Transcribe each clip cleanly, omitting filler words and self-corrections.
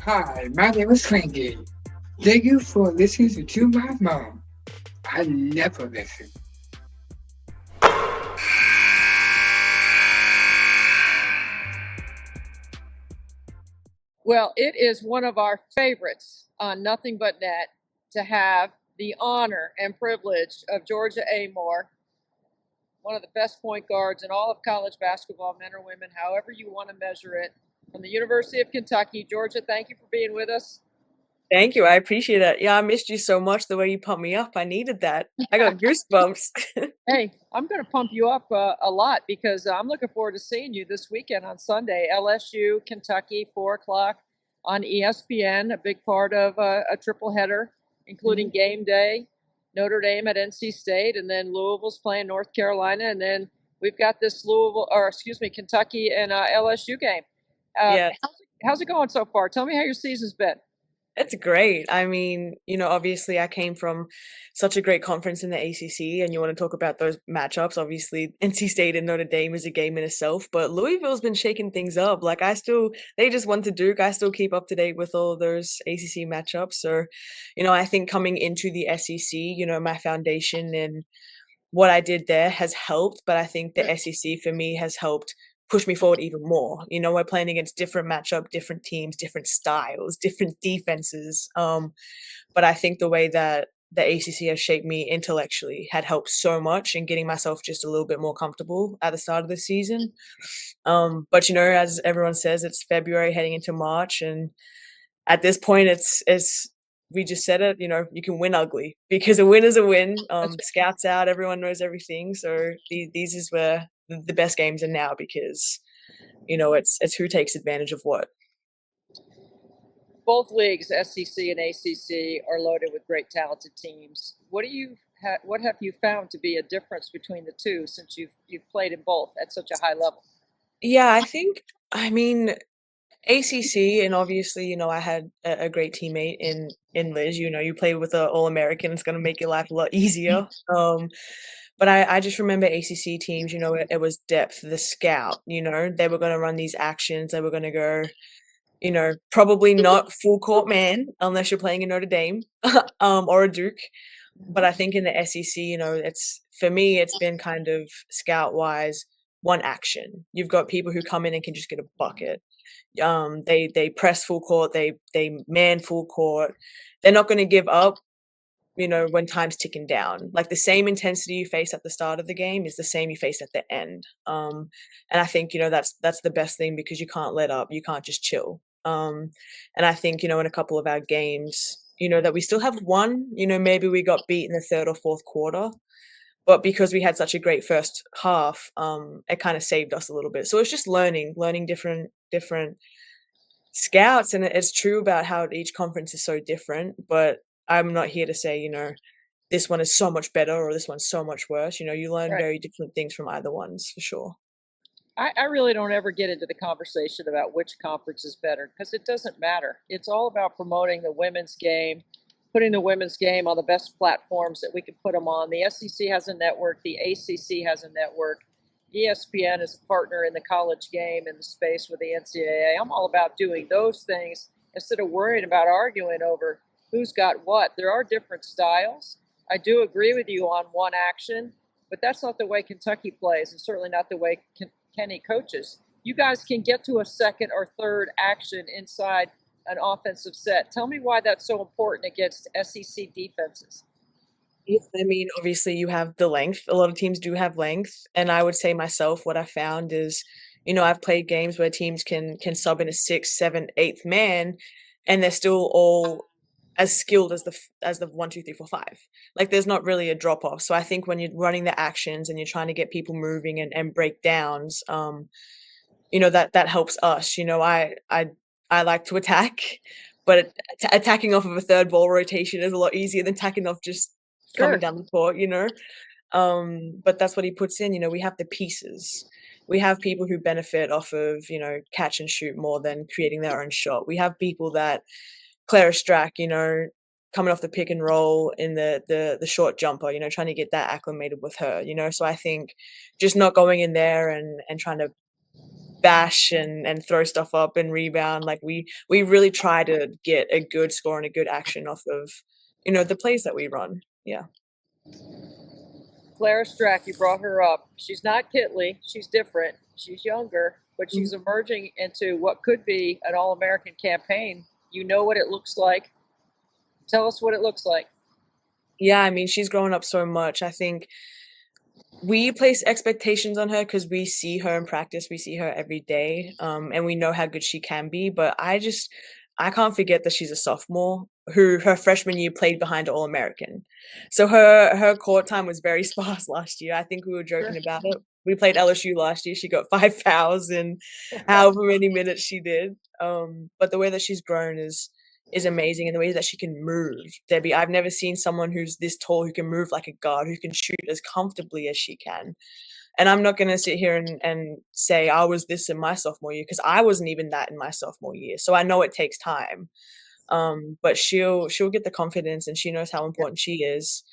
Hi, my name is Frankie. Thank you for listening to my mom. I never listen. Well, it is one of our favorites on Nothing But Net to have the honor and privilege of Georgia Amoore, one of the best point guards in all of college basketball, men or women, however you want to measure it, from the University of Kentucky. Georgia, thank you for being with us. Thank you, I appreciate it. Yeah, I missed you so much the way you pumped me up. I needed that. I got goosebumps. Hey, I'm going to pump you up a lot because I'm looking forward to seeing you this weekend on Sunday. LSU, Kentucky, 4 o'clock on ESPN, a big part of a triple header, including Mhm. game day, Notre Dame at NC State, and then Louisville's playing North Carolina, and then we've got this Kentucky and LSU game. Yes. How's it going so far? Tell me how your season's been. It's great. I mean, obviously I came from such a great conference in the ACC, and you want to talk about those matchups. Obviously, NC State and Notre Dame is a game in itself, but Louisville's been shaking things up. Like they just went to Duke. I still keep up to date with all of those ACC matchups. So, I think coming into the SEC, my foundation and what I did there has helped, but I think the SEC for me has helped push me forward even more. We're playing against different matchup, different teams, different styles, different defenses. But I think the way that the ACC has shaped me intellectually had helped so much in getting myself just a little bit more comfortable at the start of the season. But as everyone says, it's February heading into March, and at this point, it's we just said it. You can win ugly because a win is a win. That's Scouts out, everyone knows everything. So these is where the best games are now because it's who takes advantage of what. both leagues, SEC and ACC, are loaded with great talented teams. What have you found to be a difference between the two since you've played in both at such a high level? Yeah, I mean, ACC, and obviously, I had a great teammate in Liz. You play with an All American, it's gonna make your life a lot easier. But I just remember ACC teams, it was depth, the scout. They were gonna run these actions, they were gonna go, probably not full court man unless you're playing in Notre Dame, or a Duke. But I think in the SEC, it's for me, it's been kind of scout wise, one action. You've got people who come in and can just get a bucket. They press full court, they man full court. They're not going to give up, when time's ticking down. Like the same intensity you face at the start of the game is the same you face at the end. And I think that's the best thing because you can't let up, you can't just chill. And I think in a couple of our games, that we still have won. Maybe we got beat in the third or fourth quarter, but because we had such a great first half, it kind of saved us a little bit. So it's just learning different scouts, and it's true about how each conference is so different. But I'm not here to say, this one is so much better or this one's so much worse. You learn Right. very different things from either ones for sure. I really don't ever get into the conversation about which conference is better because it doesn't matter. It's all about promoting the women's game, putting the women's game on the best platforms that we can put them on. The SEC has a network, the ACC has a network. ESPN is a partner in the college game in the space with the NCAA. I'm all about doing those things instead of worrying about arguing over who's got what. There are different styles. I do agree with you on one action, but that's not the way Kentucky plays, and certainly not the way Kenny coaches. You guys can get to a second or third action inside an offensive set. Tell me why that's so important against SEC defenses. Yeah, I mean, obviously you have the length. A lot of teams do have length, and I would say myself, what I found is, I've played games where teams can sub in a sixth, seventh, eighth man, and they're still all as skilled as the 1, 2, 3, 4, 5. Like there's not really a drop off. So I think when you're running the actions and you're trying to get people moving and breakdowns, that helps us. I like to attack, but attacking off of a third ball rotation is a lot easier than attacking off just coming Sure. down the court. But that's what he puts in. We have the pieces. We have people who benefit off of, catch and shoot more than creating their own shot. We have people that Clara Strack, coming off the pick and roll in the short jumper, trying to get that acclimated with her. So I think just not going in there and trying to bash and throw stuff up and rebound. Like we really try to get a good score and a good action off of, the plays that we run. Yeah. Clara Strack, you brought her up. She's not Kitley. She's different. She's younger, but Mhm. she's emerging into what could be an All-American campaign. You know what it looks like. Tell us what it looks like. Yeah, I mean, she's grown up so much. I think we place expectations on her because we see her in practice, we see her every day, and we know how good she can be, but I can't forget that she's a sophomore who her freshman year played behind an All-American. So her court time was very sparse last year. I think we were Sure. joking about it. We played LSU last year. She got 5 fouls in however many minutes she did. But the way that she's grown is amazing, and the way that she can move. Debbie, I've never seen someone who's this tall who can move like a guard, who can shoot as comfortably as she can. And I'm not gonna sit here and say I was this in my sophomore year because I wasn't even that in my sophomore year. So I know it takes time. But she'll get the confidence and she knows how important she is.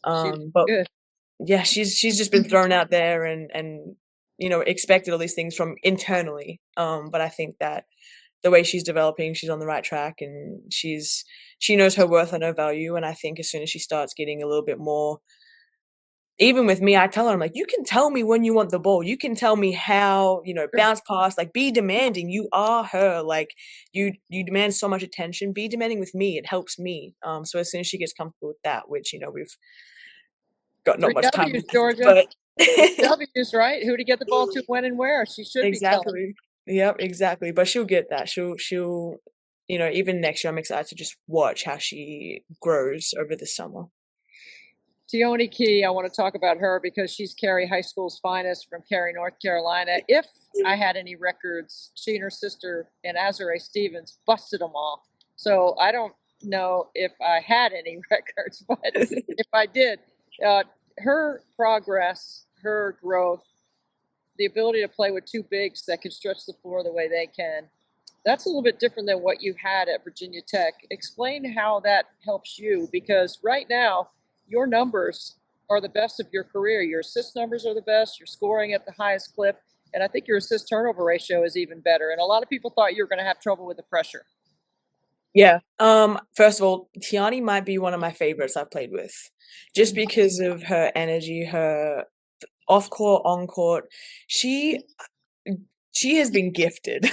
She's But good. yeah, she's just been thrown out there and expected all these things from internally. But I think that the way she's developing, she's on the right track and she knows her worth and her value. And I think as soon as she starts getting a little bit more, even with me, I tell her, I'm like, you can tell me when you want the ball. You can tell me how, bounce pass, like be demanding. You are her. Like you demand so much attention. Be demanding with me. It helps me. So as soon as she gets comfortable with that, which, we've got not Three much time W's, left, Georgia. but Three W's, right? Who to get the ball to, when, and where. She should be telling. exactly. Yep, exactly. But she'll get that. She'll even next year I'm excited to just watch how she grows over the summer. Tioni Key, I want to talk about her because she's Cary High School's finest from Cary, North Carolina. If I had any records, she and her sister and Azure Stevens busted them all. So I don't know if I had any records, but if I did, her progress, her growth, the ability to play with two bigs that can stretch the floor the way they can, that's a little bit different than what you had at Virginia Tech. Explain how that helps you, because right now your numbers are the best of your career. Your assist numbers are the best. You're scoring at the highest clip. And I think your assist turnover ratio is even better. And a lot of people thought you were going to have trouble with the pressure. Yeah. First of all, Tiani might be one of my favorites I've played with, just because of her energy, her off court, on court. She has been gifted.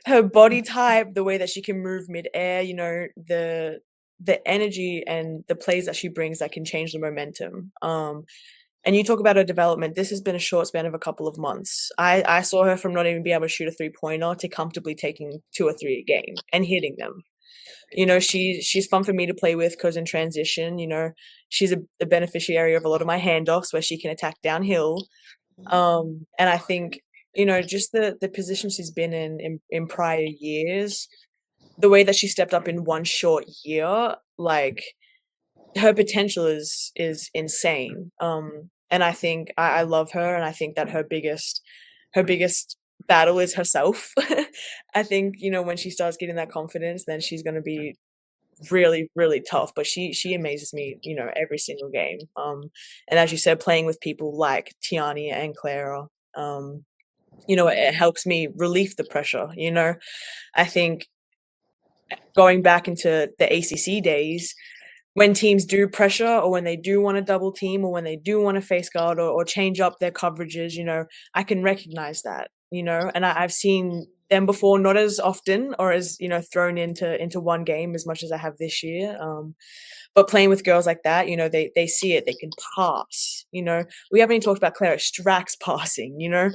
Her body type, the way that she can move midair, the energy and the plays that she brings that can change the momentum. And you talk about her development. This has been a short span of a couple of months. I saw her from not even be able to shoot a 3-pointer to comfortably taking 2 or 3 a game and hitting them. She's fun for me to play with because in transition, she's a beneficiary of a lot of my handoffs where she can attack downhill. And I think, just the position she's been in prior years, the way that she stepped up in one short year, like her potential is insane. And I think I love her, and I think that her biggest battle is herself. I think, when she starts getting that confidence, then she's gonna be really, really tough. But she amazes me, every single game. And as you said, playing with people like Tiani and Clara, it helps me relieve the pressure. I think going back into the ACC days, when teams do pressure or when they do want to double team or when they do want to face guard or change up their coverages, I can recognize that, and I've seen them before, not as often or as, thrown into one game as much as I have this year. But playing with girls like that, they see it, they can pass, we haven't even talked about Clara Strack's passing,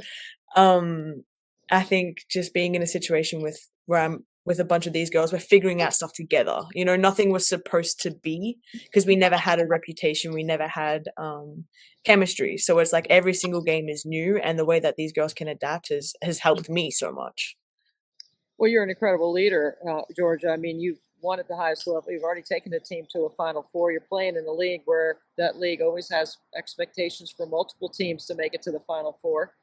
I think just being in a situation where I'm with a bunch of these girls, we're figuring out stuff together. Nothing was supposed to be because we never had a reputation, we never had chemistry. So it's like every single game is new, and the way that these girls can adapt has helped me so much. Well, you're an incredible leader, Georgia. I mean, you've won at the highest level. You've already taken the team to a Final Four. You're playing in a league where that league always has expectations for multiple teams to make it to the Final Four.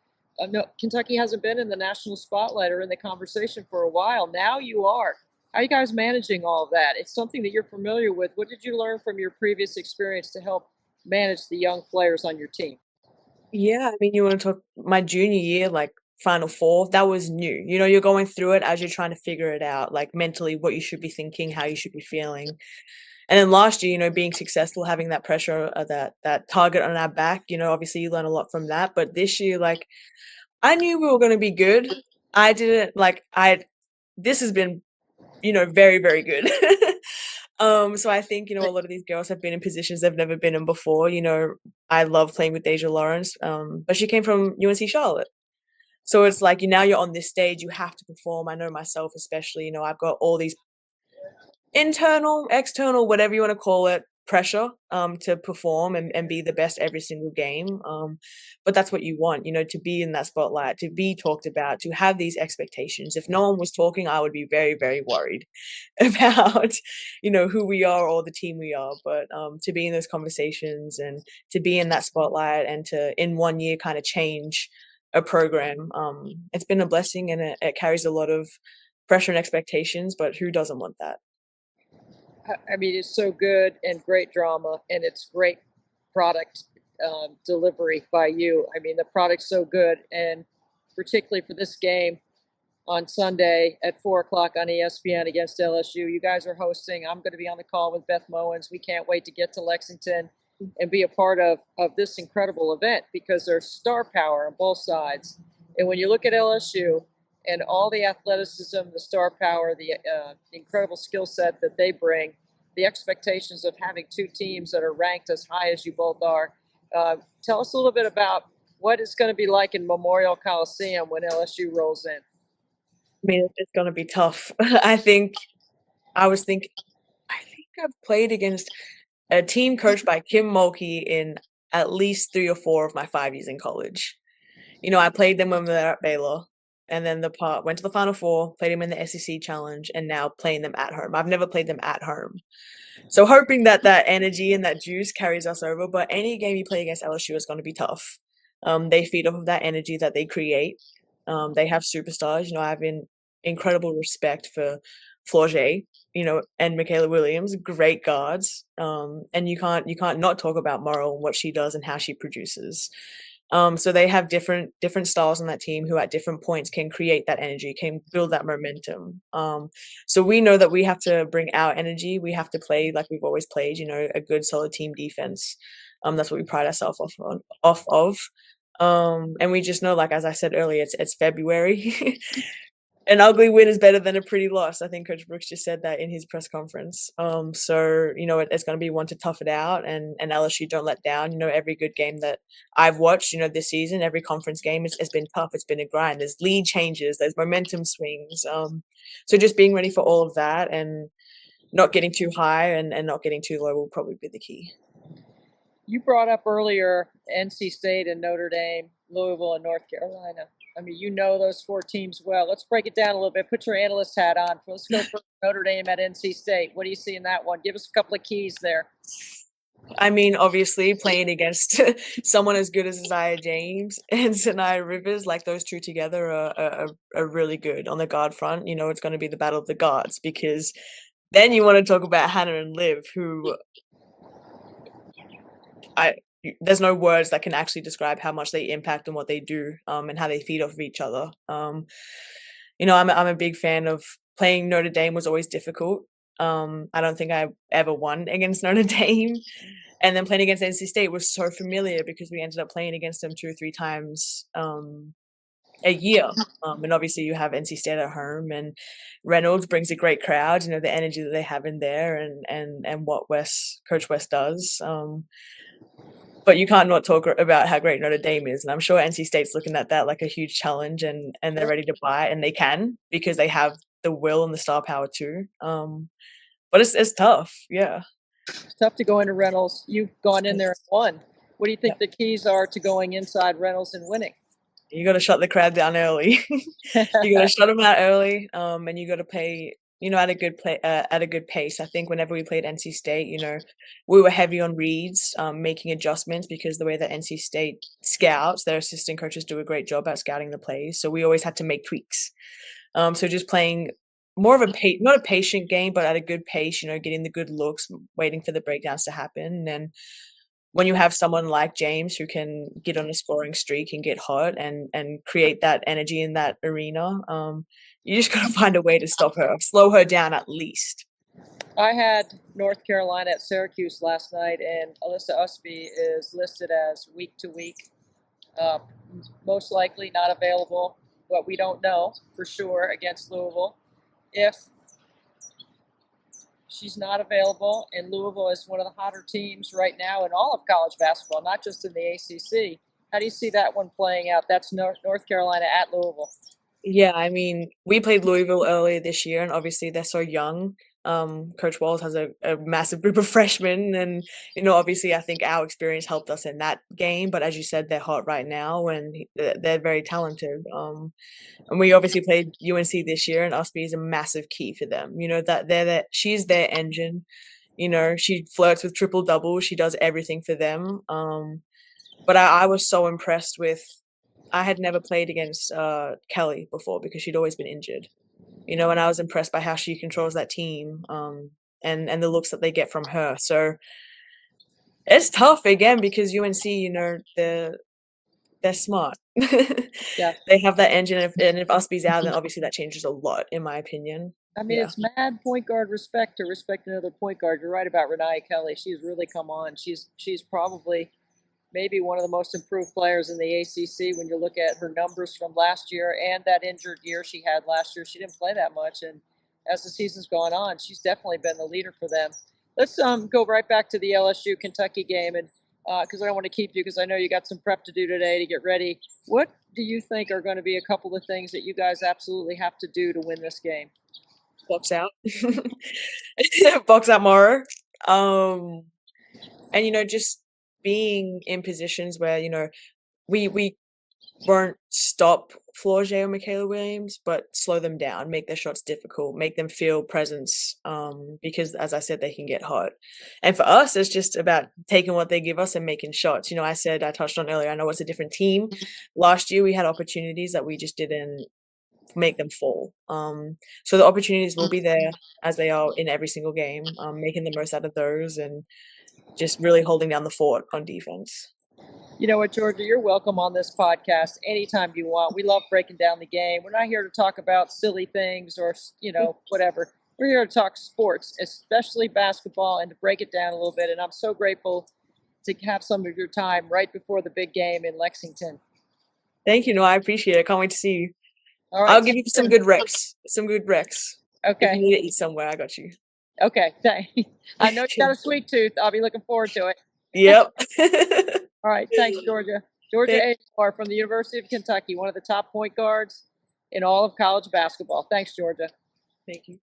No, Kentucky hasn't been in the national spotlight or in the conversation for a while. Now you are. How are you guys managing all of that? It's something that you're familiar with. What did you learn from your previous experience to help manage the young players on your team? Yeah, I mean, you want to talk my junior year, like Final Four, that was new. You're going through it as you're trying to figure it out, like mentally what you should be thinking, how you should be feeling. And then last year, being successful, having that pressure, that target on our back, obviously you learn a lot from that. But this year, like, I knew we were going to be good. I didn't like this has been, very, very good. So I think, a lot of these girls have been in positions they've never been in before. I love playing with Deja Lawrence, but she came from UNC Charlotte. So it's like, now you're on this stage, you have to perform. I know myself especially, I've got all these internal, external, whatever you want to call it, pressure to perform and be the best every single game. But that's what you want, to be in that spotlight, to be talked about, to have these expectations. If no one was talking, I would be very, very worried about, who we are or the team we are. But to be in those conversations and to be in that spotlight and to, in 1 year, kind of change a program, it's been a blessing, and it carries a lot of pressure and expectations, but who doesn't want that? I mean, it's so good and great drama, and it's great product delivery by you. I mean, the product's so good, and particularly for this game on Sunday at 4 o'clock on ESPN against LSU. You guys are hosting. I'm going to be on the call with Beth Mowens. We can't wait to get to Lexington and be a part of this incredible event, because there's star power on both sides. And when you look at LSU and all the athleticism, the star power, the incredible skill set that they bring, the expectations of having two teams that are ranked as high as you both are. Tell us a little bit about what it's going to be like in Memorial Coliseum when LSU rolls in. I mean, it's going to be tough. I think I've played against a team coached by Kim Mulkey in at least 3 or 4 of my 5 years in college. I played them when they were at Baylor, and then went to the Final Four, played them in the SEC Challenge, and now playing them at home. I've never played them at home. So hoping that energy and that juice carries us over, but any game you play against LSU is going to be tough. They feed off of that energy that they create. They have superstars. I have incredible respect for Flau'jae, and Michaela Williams, great guards. And you can't not talk about Morrow and what she does and how she produces. So they have different styles on that team who at different points can create that energy, can build that momentum. So we know that we have to bring our energy. We have to play like we've always played, a good solid team defense. That's what we pride ourselves off of. And we just know, like, as I said earlier, it's February. An ugly win is better than a pretty loss. I think Coach Brooks just said that in his press conference. So, it's going to be one to tough it out, and LSU don't let down. Every good game that I've watched, this season, every conference game, it's been tough. It's been a grind. There's lead changes. There's momentum swings. So just being ready for all of that and not getting too high and not getting too low will probably be the key. You brought up earlier NC State and Notre Dame, Louisville and North Carolina. I mean, those 4 teams well. Let's break it down a little bit. Put your analyst hat on. Let's go for Notre Dame at NC State. What do you see in that one? Give us a couple of keys there. I mean, obviously, playing against someone as good as Isaiah James and Sanaya Rivers, like those two together are really good on the guard front. It's going to be the battle of the guards, because then you want to talk about Hannah and Liv, who there's no words that can actually describe how much they impact and what they do, and how they feed off of each other. I'm a big fan of playing Notre Dame. Was always difficult. I don't think I ever won against Notre Dame, and then playing against NC State was so familiar because we ended up playing against them 2 or 3 times a year. And obviously you have NC State at home, and Reynolds brings a great crowd. The energy that they have in there, and what Coach West does. But you can't not talk about how great Notre Dame is, and I'm sure NC State's looking at that like a huge challenge, and they're ready to buy it, and they can, because they have the will and the star power too. But it's tough, yeah. It's tough to go into Reynolds. You've gone in there and won. What do you think the keys are to going inside Reynolds and winning? You got to shut the crowd down early. You got to shut them out early, and you got to play, at a good pace. I think whenever we played NC State, we were heavy on reads, making adjustments, because the way that NC State scouts, their assistant coaches do a great job at scouting the plays. So we always had to make tweaks. So just playing more of not a patient game, but at a good pace, getting the good looks, waiting for the breakdowns to happen. And when you have someone like James who can get on a scoring streak and get hot and create that energy in that arena, you just gotta find a way to stop her, slow her down at least. I had North Carolina at Syracuse last night, and Alyssa Usby is listed as week to week. Uh, Most likely not available, but we don't know for sure against Louisville. If she's not available, and Louisville is one of the hotter teams right now in all of college basketball, not just in the ACC. How do you see that one playing out? That's North Carolina at Louisville. Yeah, I mean, we played Louisville earlier this year, and obviously they're so young. Coach Walls has a massive group of freshmen, and obviously I think our experience helped us in that game. But as you said, they're hot right now, and they're very talented. And we obviously played UNC this year, and Usby is a massive key for them. That she's their engine. She flirts with triple doubles. She does everything for them. But I was so impressed with. I had never played against Kelly before because she'd always been injured. And I was impressed by how she controls that team, and the looks that they get from her. So it's tough again because UNC, they're smart. Yeah. They have that engine, and if Usby's out, then obviously that changes a lot, in my opinion. I mean, it's mad point guard respect to respect another point guard. You're right about Renee Kelly. She's really come on. She's probably maybe one of the most improved players in the ACC when you look at her numbers from last year and that injured year she had last year. She didn't play that much, and as the season's gone on, she's definitely been the leader for them. Let's go right back to the LSU Kentucky game, and because I don't want to keep you, because I know you got some prep to do today to get ready. What do you think are going to be a couple of things that you guys absolutely have to do to win this game? Box out. Box out more. And just being in positions where we won't stop Flau'jae or Michaela Williams, but slow them down, make their shots difficult, make them feel presence, because as I said, they can get hot. And for us, it's just about taking what they give us and making shots. I touched on earlier, I know it's a different team. Last year we had opportunities that we just didn't make them fall. So the opportunities will be there as they are in every single game, making the most out of those and just really holding down the fort on defense. You know what, Georgia, you're welcome on this podcast anytime you want. We love breaking down the game. We're not here to talk about silly things or, whatever. We're here to talk sports, especially basketball, and to break it down a little bit. And I'm so grateful to have some of your time right before the big game in Lexington. Thank you. No, I appreciate it. I can't wait to see you. All right. I'll give you some good reps. Okay. If you need to eat somewhere, I got you. Okay. I know you got a sweet tooth. I'll be looking forward to it. Yep. All right. Thanks, Georgia. Georgia Amoore from the University of Kentucky, one of the top point guards in all of college basketball. Thanks, Georgia. Thank you.